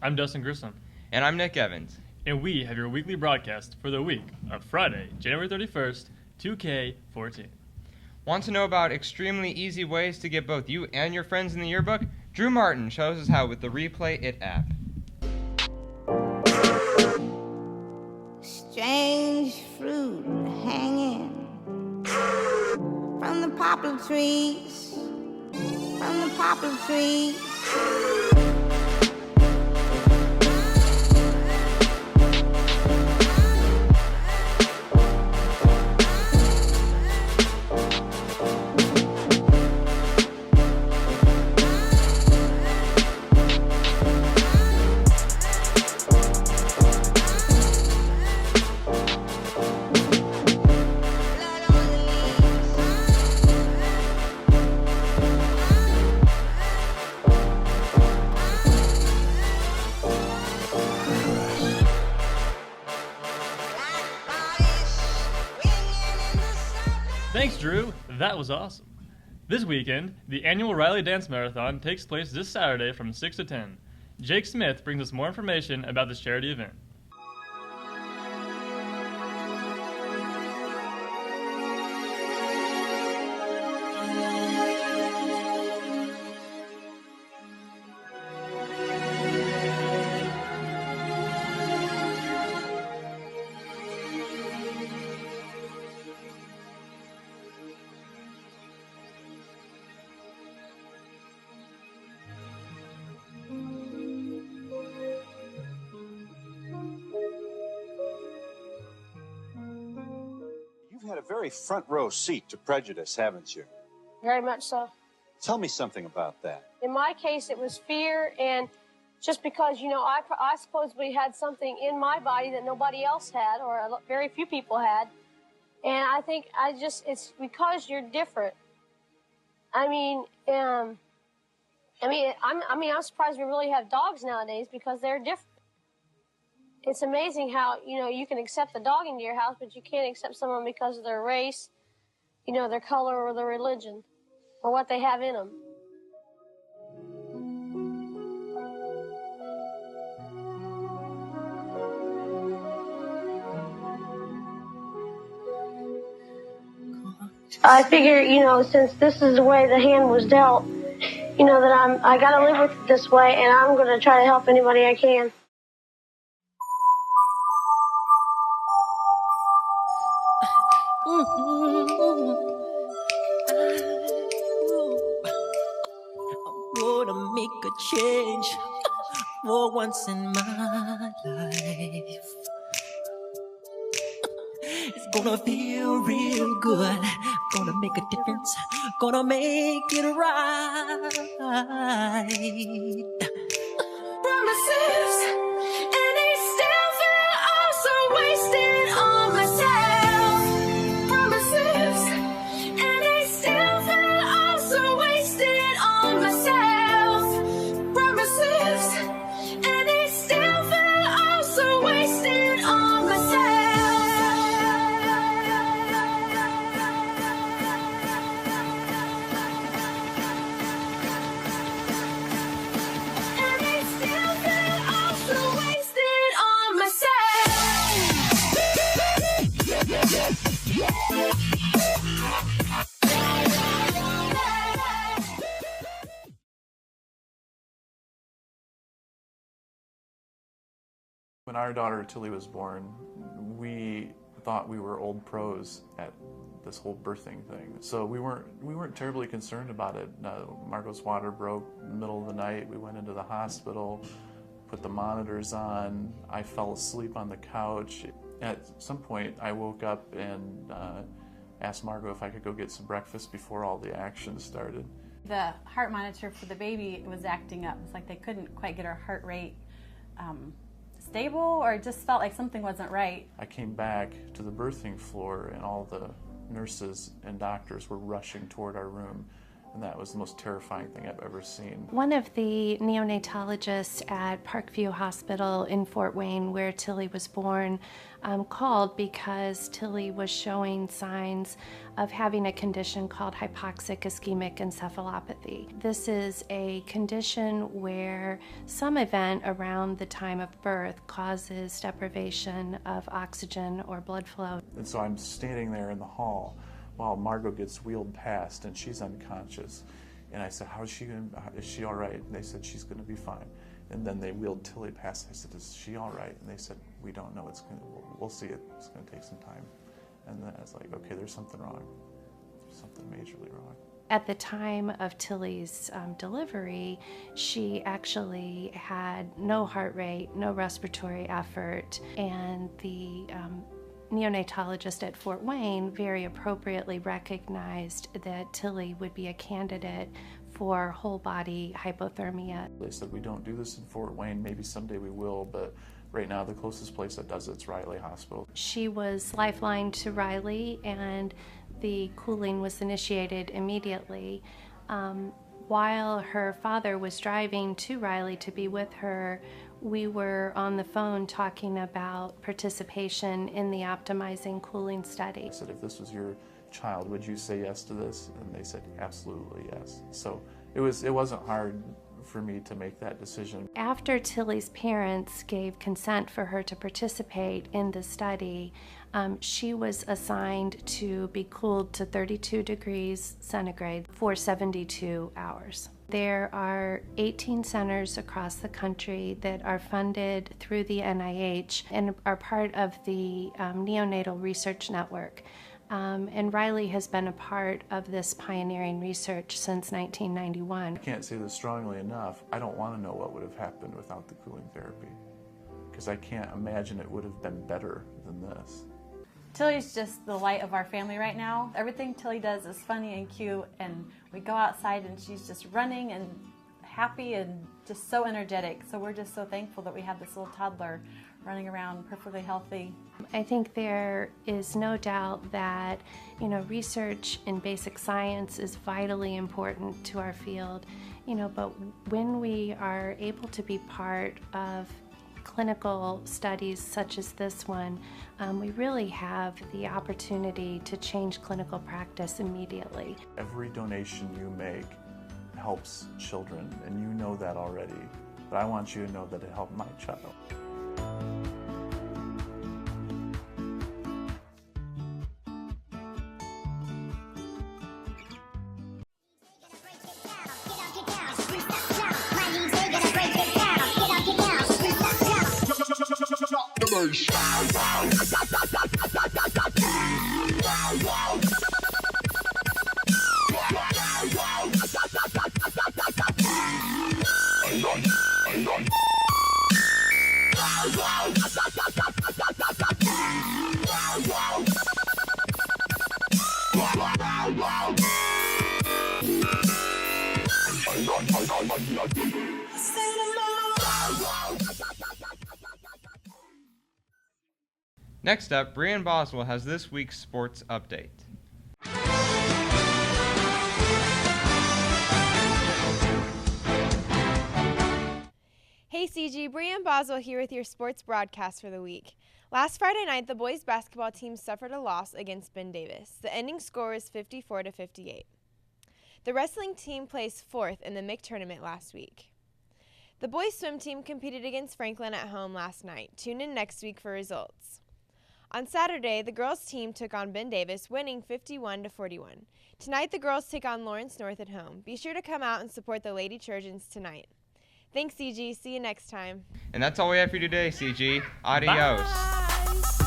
I'm Dustin Grissom. And I'm Nick Evans. And we have your weekly broadcast for the week of Friday, January 31st, 2K14. Want to know about extremely easy ways to get both you and your friends in the yearbook? Drew Martin shows us how with the Replay It app. Strange fruit hanging from the poplar trees, from the poplar trees. Thanks, Drew. That was awesome. This weekend, the annual Riley Dance Marathon takes place this Saturday from 6 to 10. Jake Smith brings us more information about this charity event. You've had a very front row seat to prejudice, haven't you? Very much so. Tell me something about that. In my case, it was fear, and just because, I supposedly had something in my body that nobody else had, or very few people had. And I think it's because you're different. I'm surprised we really have dogs nowadays because they're different. It's amazing how, you can accept a dog into your house, but you can't accept someone because of their race, their color or their religion or what they have in them. I figure, since this is the way the hand was dealt, that I got to live with it this way, and I'm going to try to help anybody I can. I'm gonna make a change for once in my life. It's gonna feel real good. Gonna make a difference. Gonna make it right. Promises, and they still feel oh so wasted on myself. Promises, and they still feel oh so wasted on myself. Promises, and they still feel oh so wasted on myself. And they still feel oh so wasted on myself. When our daughter Tilly was born, we thought we were old pros at this whole birthing thing. So we weren't terribly concerned about it. Margot's water broke in the middle of the night. We went into the hospital, put the monitors on. I fell asleep on the couch. At some point, I woke up and asked Margot if I could go get some breakfast before all the action started. The heart monitor for the baby was acting up. It's like they couldn't quite get her heart rate stable, or it just felt like something wasn't right. I came back to the birthing floor and all the nurses and doctors were rushing toward our room. And that was the most terrifying thing I've ever seen. One of the neonatologists at Parkview Hospital in Fort Wayne, where Tilly was born, called because Tilly was showing signs of having a condition called hypoxic ischemic encephalopathy. This is a condition where some event around the time of birth causes deprivation of oxygen or blood flow. And so I'm standing there in the hall while Margot gets wheeled past and she's unconscious. And I said, is she all right? And they said, she's going to be fine. And then they wheeled Tilly past. I said, is she all right? And they said, we don't know. We'll see it. It's going to take some time. And then I was like, okay, there's something wrong. There's something majorly wrong. At the time of Tilly's delivery, she actually had no heart rate, no respiratory effort, and the neonatologist at Fort Wayne very appropriately recognized that Tilly would be a candidate for whole body hypothermia. They said, we don't do this in Fort Wayne, maybe someday we will, but right now the closest place that does it's Riley Hospital. She was lifelined to Riley and the cooling was initiated immediately. While her father was driving to Riley to be with her, we were on the phone talking about participation in the optimizing cooling study. I said, if this was your child, would you say yes to this? And they said, absolutely yes. So it wasn't hard for me to make that decision. After Tilly's parents gave consent for her to participate in the study, she was assigned to be cooled to 32 degrees centigrade for 72 hours. There are 18 centers across the country that are funded through the NIH and are part of the Neonatal Research Network. And Riley has been a part of this pioneering research since 1991. I can't say this strongly enough. I don't want to know what would have happened without the cooling therapy, because I can't imagine it would have been better than this. Tilly's just the light of our family right now. Everything Tilly does is funny and cute, and we go outside and she's just running and happy and just so energetic. So we're just so thankful that we have this little toddler running around perfectly healthy. I think there is no doubt that, research in basic science is vitally important to our field, but when we are able to be part of clinical studies such as this one, we really have the opportunity to change clinical practice immediately. Every donation you make helps children, and you know that already, but I want you to know that it helped my child. Next up, Brian Boswell has this week's sports update. Hey CG, Brian Boswell here with your sports broadcast for the week. Last Friday night, the boys basketball team suffered a loss against Ben Davis. The ending score was 54-58. The wrestling team placed 4th in the MIC tournament last week. The boys swim team competed against Franklin at home last night. Tune in next week for results. On Saturday, the girls team took on Ben Davis, winning 51-41. Tonight, the girls take on Lawrence North at home. Be sure to come out and support the Lady Trojans tonight. Thanks, CG. See you next time. And that's all we have for you today, CG. Adios. Bye.